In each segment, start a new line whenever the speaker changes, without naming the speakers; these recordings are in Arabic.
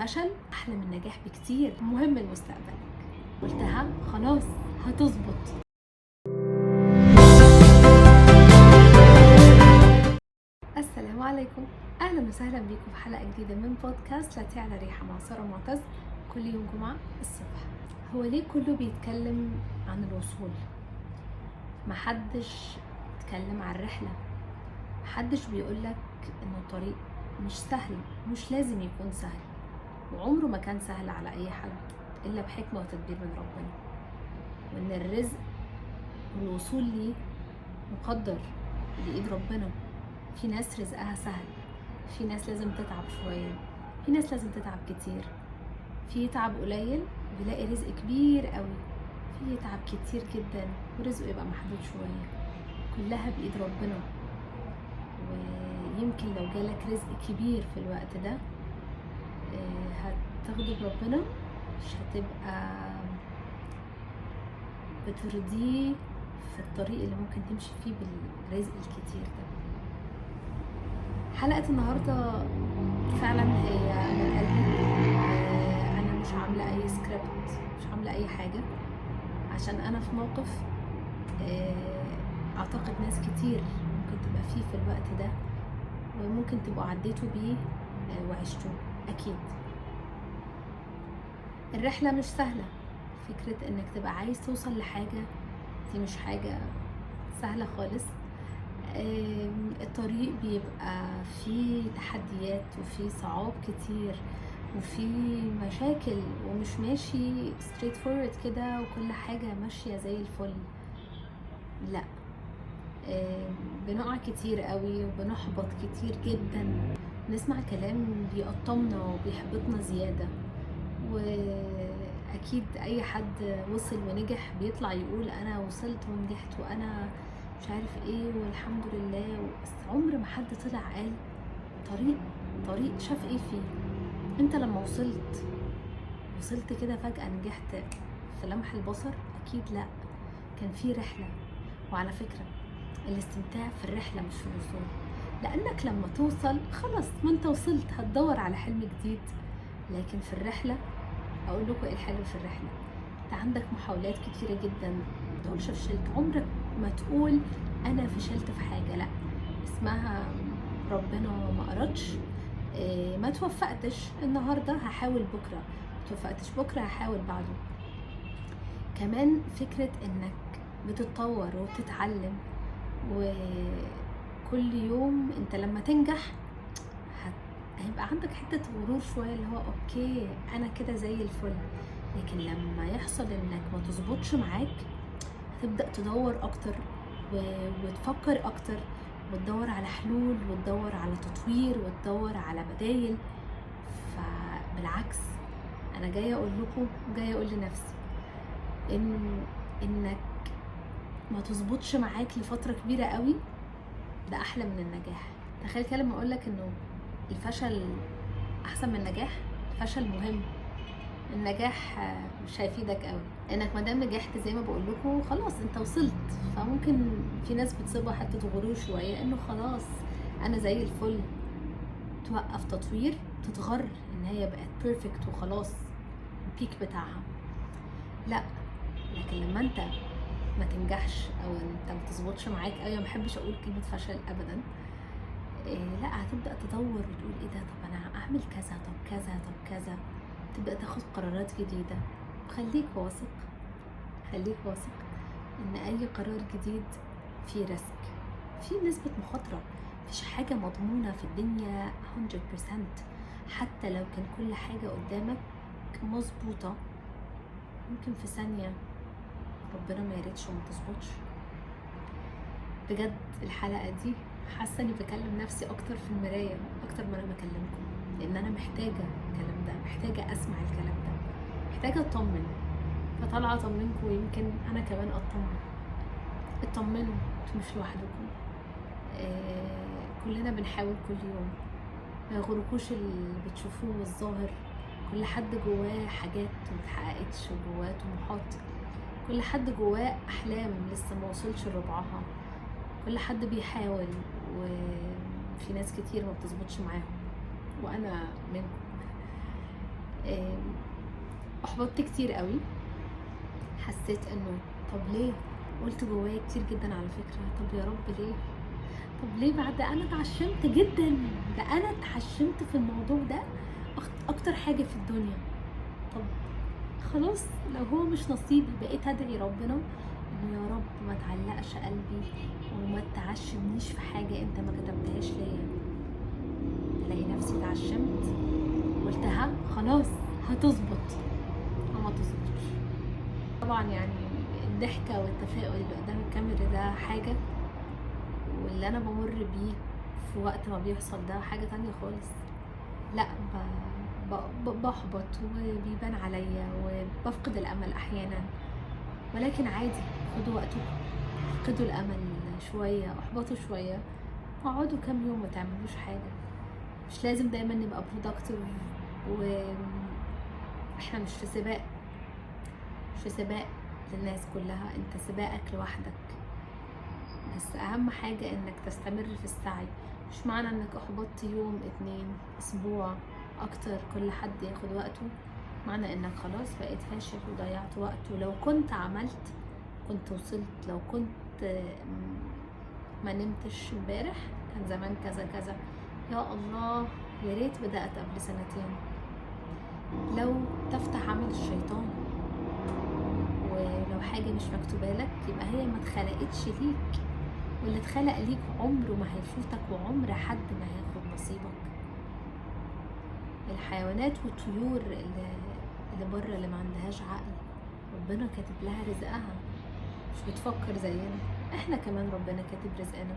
الفشل احلى من النجاح بكتير، مهم لمستقبلك. قلتها خلاص هتظبط. السلام عليكم، اهلا وسهلا بيكم في حلقه جديده من بودكاست لاتيه على ريحه مع ساره معتز، كل يوم جمعه الصبح. هو ليه كله بيتكلم عن الوصول؟ محدش اتكلم عن الرحله. محدش بيقولك ان الطريق مش سهل، مش لازم يكون سهل، وعمره ما كان سهل على اي حد الا بحكمه وتدبير من ربنا، وان الرزق والوصول ليه مقدر بايد ربنا. في ناس رزقها سهل، في ناس لازم تتعب شويه، في ناس لازم تتعب كتير. في يتعب قليل بيلاقي رزق كبير قوي، في يتعب كتير جدا ورزقه يبقى محدود شويه. كلها بايد ربنا. ويمكن لو جالك رزق كبير في الوقت ده هتغضب ربنا، مش هتبقى بترضيه في الطريق اللي ممكن تمشي فيه بالرزق الكتير ده. حلقة النهاردة فعلا هي من قلبي. انا مش عاملة اي سكريبت، مش عاملة اي حاجة، عشان انا في موقف اعتقد ناس كتير ممكن تبقى فيه في الوقت ده، وممكن تبقوا عديتوا بيه وعشتوا اكيد. الرحلة مش سهلة، فكرة انك تبقى عايز توصل لحاجة دي مش حاجة سهلة خالص. الطريق بيبقى فيه تحديات وفيه صعاب كتير وفيه مشاكل، ومش ماشي straight forward كده وكل حاجة ماشية زي الفل. لا، بنقع كتير قوي وبنحبط كتير جدا، نسمع كلام بيقطمنا وبيحبطنا زيادة. واكيد اي حد وصل ونجح بيطلع يقول انا وصلت ونجحت وانا مش عارف ايه والحمد لله، بس عمر ما حد طلع قال طريق شاف ايه فيه. انت لما وصلت كده فجأة نجحت في لمح البصر؟ اكيد لا، كان في رحلة. وعلى فكرة الاستمتاع في الرحلة مش في الوصول، لانك لما توصل خلاص ما انت وصلت، هتدور على حلم جديد. لكن في الرحلة اقول لكم ايه الحلو في الرحلة؟ انت عندك محاولات كتيرة جدا، ما تقولش فشلت، عمرك ما تقول انا فشلت في حاجة، لا، اسمها ربنا ما أردش. ما توفقتش النهاردة هحاول بكرة، ما توفقتش بكرة هحاول بعده. كمان فكرة انك بتتطور وبتتعلم، وكل يوم انت لما تنجح هيبقى عندك حتة غرور شوية، اللي هو اوكي انا كده زي الفل. لكن لما يحصل انك ما تظبطش معاك هتبدأ تدور اكتر وتفكر اكتر وتدور على حلول وتدور على تطوير وتدور على بدايل. فبالعكس انا جاية اقول لكم، جاية اقول لنفسي انك ما تظبطش معاك لفترة كبيرة قوي ده احلى من النجاح. تخيل كده لما اقول لك انه الفشل احسن من النجاح. الفشل مهم، النجاح مش هيفيدك قوي. انك ما دام نجحت زي ما بقول لكم خلاص انت وصلت. فممكن في ناس بتصيبها حتى غرور شويه انه خلاص انا زي الفل، توقف تطوير، تتغر ان هي بقت بيرفكت وخلاص البيك بتاعها. لا، لكن لما انت ما تنجحش او انت ما تظبطش معاك، ما بحبش اقول كلمه فشل ابدا، لا، هتبدا تدور وتقول ايه ده، طب انا اعمل كذا، طب كذا، طب كذا، تبدا تاخد قرارات جديده. خليك واثق، خليك واثق ان اي قرار جديد فيه ريسك، فيه نسبه مخاطره. مفيش حاجه مضمونه في الدنيا 100%. حتى لو كان كل حاجه قدامك مظبوطه، ممكن في ثانيه ربنا ما يريدش وما تظبطش. بجد الحلقه دي حاسه اني بكلم نفسي اكتر في المرايه اكتر ما انا بكلمكم، لان انا محتاجه الكلام ده، محتاجه اسمع الكلام ده، محتاجه اطمن. فطالعه اطمنكم ويمكن انا كمان اطمنوا، انتوا مش لوحدكم. كلنا بنحاول كل يوم، ما يغركوش اللي بتشوفوه الظاهر. كل حد جواه حاجات متحققتش، وجواه طموحات، كل حد جواه احلام لسه ما وصلش لربعها. كل حد بيحاول، وفي ناس كتير ما بتظبطش معاهم، وانا منكم. احبطت كتير قوي، حسيت انه طب ليه، قلت جوايا كتير جدا على فكرة، طب يا رب ليه، طب ليه بعد انا اتعشمت جدا، ده انا اتعشمت في الموضوع ده اكتر حاجة في الدنيا. طب خلاص لو هو مش نصيبي، بقيت ادعي ربنا انه يا رب ما تعلقش قلبي وما تعشمنيش في حاجة انت ما كتبتهاش ليا. الاقي نفسي اتعشمت، قلتها خلاص هتظبط، وما تظبطش. طبعا يعني الضحكة والتفاؤل اللي قدام الكاميرا ده حاجة، واللي انا بمر بيه في وقت ما بيحصل ده حاجة تانية خالص. لا بحبط وبيبان عليا وبفقد الامل احيانا، ولكن عادي، خدوا وقتكم، فقدوا الامل شويه، احبطوا شويه، اقعدوا كام يوم ما تعملوش حاجه. مش لازم دايما نبقى برودكتيف، واحنا مش في سباق، مش في سباق للناس كلها، انت سباقك لوحدك. بس اهم حاجه انك تستمر في السعي. مش معنى انك احبطت يوم، 2 اسبوع، اكتر، كل حد ياخد وقته، معنى انك خلاص بقيت فاشل وضيعت وقت. ولو كنت عملت كنت وصلت. لو كنت ما نمتش امبارح كان زمان كذا كذا. يا الله، يا ريت بدأت قبل 2 سنين. لو تفتح عمل الشيطان، ولو حاجة مش مكتوبة لك يبقى هي ما اتخلقتش ليك، واللي اتخلق ليك عمره ما هيفوتك، وعمر حد ما هياخد نصيبك. الحيوانات والطيور اللي بره اللي ما عندهاش عقل، ربنا كاتب لها رزقها، مش بتفكر زينا. احنا كمان ربنا كاتب رزقنا،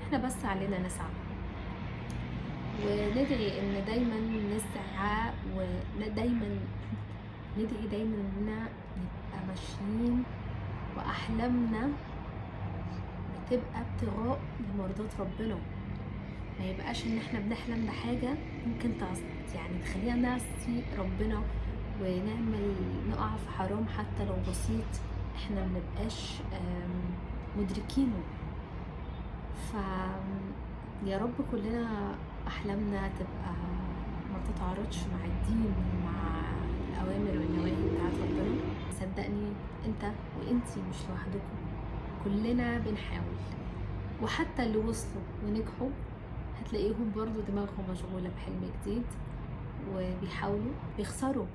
احنا بس علينا نسعى وندعي ان دايما نسعى، ودايما ندعي دايما اننا نبقى ماشيين واحلامنا بتبقى ابتغاء لمرضات ربنا. ما يبقاش ان احنا بنحلم بحاجة ممكن يعني تخلينا نعصي ربنا نقع في حرام حتى لو بسيط، احنا منبقاش مدركينه. يا رب كلنا احلامنا تبقى ما تتعارضش مع الدين ومع الاوامر والنواهي بتاعت ربنا. صدقني انت وانتي مش لوحدكم، كلنا بنحاول، وحتى اللي وصلوا ونجحوا هتلاقيهم برضو دماغهم مشغولة بحلم جديد وبيحاولوا، بيخسروا.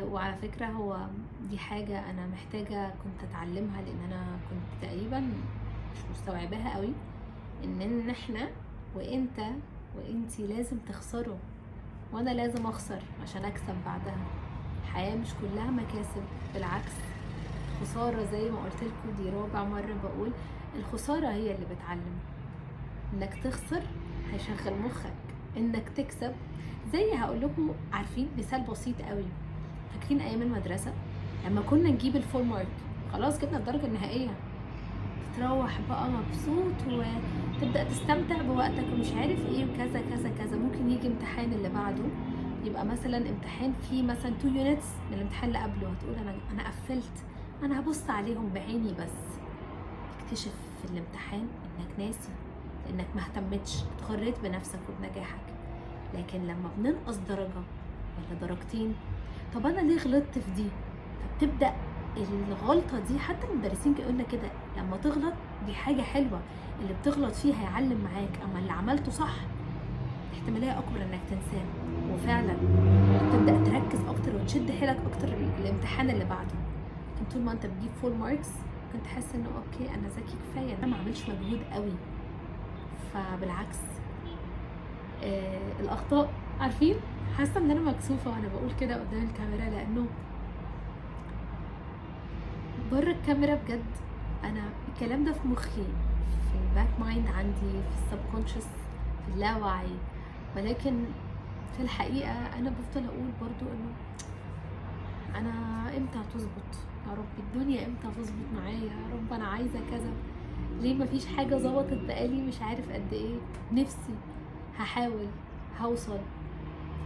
وعلى فكرة هو دي حاجة أنا محتاجة كنت أتعلمها، لأن أنا كنت تقريبا مش مستوعباها قوي، إن إحنا وإنت وإنتي لازم تخسروا، وأنا لازم أخسر عشان أكسب بعدها. الحياة مش كلها مكاسب، بالعكس خسارة. زي ما قلت لكم دي رابع مرة بقول، الخسارة هي اللي بتعلم. انك تخسر هيشغل مخك، انك تكسب. زي هقول لكم، عارفين مثال بسيط قوي، فاكرين ايام المدرسة لما كنا نجيب الفول مارك، خلاص جبنا الدرجة النهائية، تروح بقى مبسوط وتبدأ تستمتع بوقتك ومش عارف ايه وكذا كذا كذا. ممكن يجي امتحان اللي بعده يبقى مثلا امتحان فيه مثلا 2 يونتس من الامتحان اللي قبله، هتقول انا قفلت، انا هبص عليهم بعيني بس. تكتشف في الامتحان انك ناسي، انك ما اهتمتش، اتغريت بنفسك وبنجاحك. لكن لما بننقص درجة ولا درجتين، طب انا ليه غلطت في دي؟ فبتبدأ الغلطة دي، حتى المدرسين يقولنا كده، لما تغلط دي حاجة حلوة، اللي بتغلط فيها هيعلم معاك، اما اللي عملته صح احتمالية اكبر انك تنساه. وفعلا تبدأ تركز اكتر وتشد حيلك اكتر الامتحان اللي بعده. لكن طول ما انت بتجيب فول ماركس كنت تحس انه اوكي انا ذكي كفاية، انا ما عملش مجهود قوي. فبالعكس الاخطاء، عارفين، حاسه ان انا مكسوفه وانا بقول كده قدام الكاميرا، لانه بره الكاميرا بجد انا الكلام ده في مخي، في الباك مايند عندي، في السبكونشس، في اللاوعي، ولكن في الحقيقه انا بفضل اقول برضو انه انا امتى هتظبط يا رب، الدنيا امتى هتظبط معايا يا رب، انا عايزه كذا، ليه مفيش حاجه ظبطت بقالي مش عارف قد ايه. نفسي، هحاول، هوصل.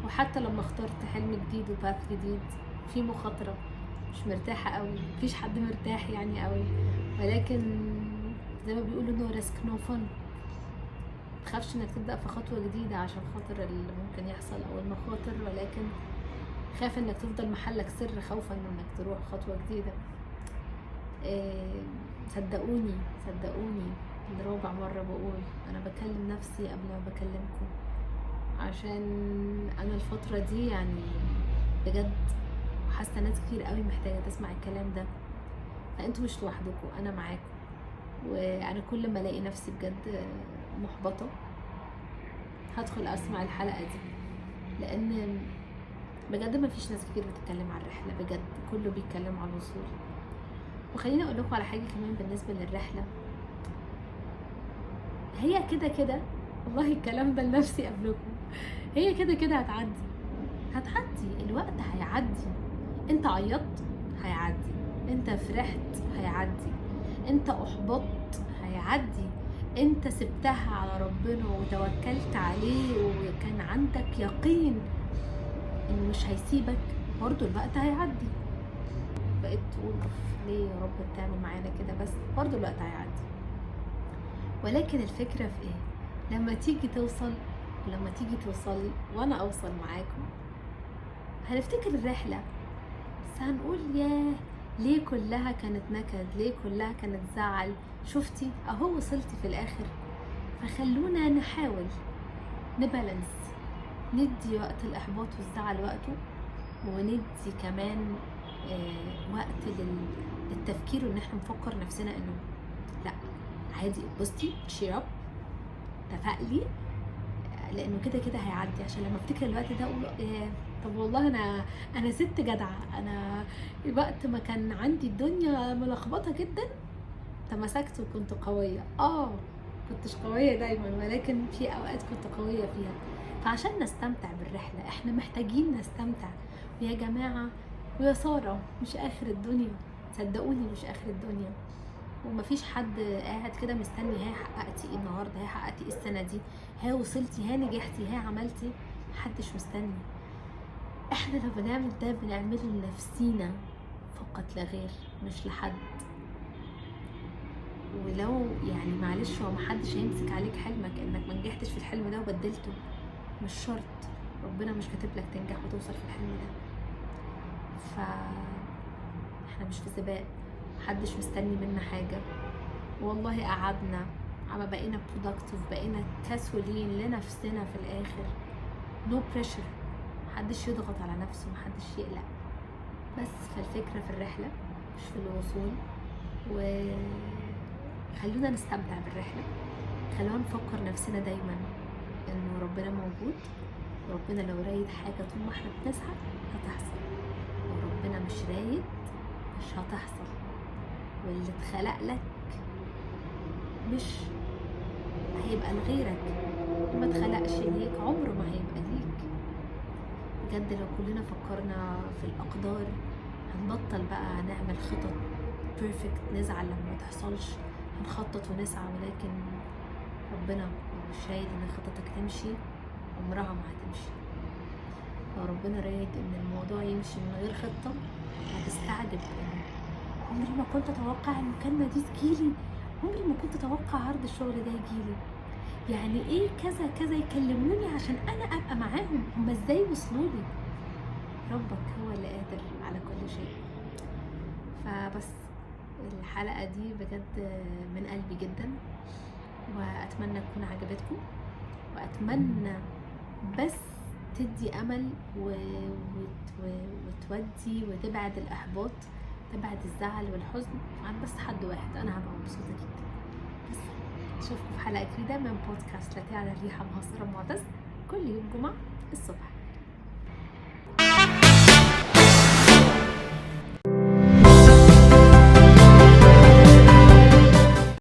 وحتى لما اخترت حلم جديد وباث جديد في مخاطره، مش مرتاحه قوي، مفيش حد مرتاح يعني قوي، ولكن زي ما بيقولوا نو ريسك نو فن. متخافش انك تبدا في خطوه جديده عشان خاطر اللي ممكن يحصل او المخاطر، ولكن خاف انك تفضل محلك سر خوفا من انك تروح خطوة جديدة. صدقوني لرابع مرة بقول انا بكلم نفسي قبل ما بكلمكم، عشان انا الفترة دي يعني بجد حاسة ناس كتير قوي محتاجة تسمع الكلام ده، فانتوا مش لوحدكم، انا معاكم. وانا كل ما الاقي نفسي بجد محبطة هدخل اسمع الحلقة دي، لان بجد ما فيش ناس كتير بتتكلم عن الرحلة، بجد كله بيتكلم عن الوصول. وخليني اقول لكم على حاجة كمان بالنسبة للرحلة، هي كده والله الكلام ده لنفسي قبلكم، هي كده هتعدي، الوقت هيعدي. انت عيطت هيعدي، انت فرحت هيعدي، انت احبطت هيعدي، انت سبتها على ربنا وتوكلت عليه وكان عندك يقين انه مش هيسيبك، برضو الوقت هيعدي. بقيت تقول ليه يا رب بتعمل معانا كده، بس برضو الوقت هيعدي. ولكن الفكرة في ايه؟ لما تيجي توصل، ولما تيجي توصلي وانا اوصل معاكم، هنفتكر الرحلة بس هنقول ياه ليه كلها كانت نكد، ليه كلها كانت زعل، شفتي اهو وصلتي في الاخر. فخلونا نحاول نبالانس، ندي وقت الاحباط والزعل وقته، وندي كمان وقت للتفكير وان احنا نفكر نفسنا انه لا عادي، بصي تشير اب، تفائلي، لانه كده هيعدي. عشان لما افتكر الوقت ده اقول طب والله انا ست جدعه، انا وقت ما كان عندي الدنيا ملخبطه جدا تمسكت وكنت قويه. كنتش قويه دايما، ولكن في اوقات كنت قويه فيها. فعشان نستمتع بالرحله احنا محتاجين نستمتع. ويا جماعه ويا ساره مش اخر الدنيا، صدقوني مش اخر الدنيا. ومفيش حد قاعد كده مستني ها حققتي ايه النهارده، ها حققتي ايه السنه دي، ها وصلتي، ها نجحتي، ها عملتي. محدش مستني. احنا لو بنعمل ده بنعمله لنفسينا فقط لا غير، مش لحد. ولو يعني معلش هو محدش هيمسك عليك حلمك انك ما نجحتش في الحلم ده وبدلته، مش شرط، ربنا مش كاتب لك تنجح وتوصل في الحلم ده. احنا مش في سباق، محدش مستني منا حاجه. والله قعدنا عم بقينا productive، بقينا كسولين لنفسنا في الاخر. no pressure، محدش يضغط على نفسه، محدش يقلق. بس فالفكرة في الرحلة مش في الوصول. وخلونا نستمتع بالرحلة، خلونا نفكر نفسنا دايما انه ربنا موجود، وربنا لو رايد حاجة طول ما احنا بنسعى هتحصل، وربنا مش رايد مش هتحصل. واللي اتخلق لك مش هيبقى لغيرك، وما اتخلقش ليك عمره ما هيبقى ليك. بجد لو كلنا فكرنا في الأقدار هنبطل بقى نعمل خطط بيرفكت نزعل لما ما تحصلش، هنخطط ونسعى. ولكن ربنا مش رايد ان خطتك تمشي، عمرها ما هتمشي. لو ربنا رايد ان الموضوع يمشي من غير خطة هتستعجب. عمري ما كنت اتوقع المكالمة دي تجيلي، عمري ما كنت اتوقع عرض الشغل ده يجيلي، يعني ايه كذا يكلموني عشان انا ابقى معاهم، هم ازاي وصلوا لي؟ ربك هو اللي قادر على كل شيء. فبس الحلقة دي بجد من قلبي جدا، واتمنى تكون عجبتكم، واتمنى بس تدي امل وتودي وتبعد الاحباط، تبعد الزعل والحزن عن بس حد واحد. انا هبقى مبسوطه جدا. بس اشوفكم في حلقه جديده من بودكاست لا تعلى الريحه مع سارة معتز، كل يوم جمعه الصبح.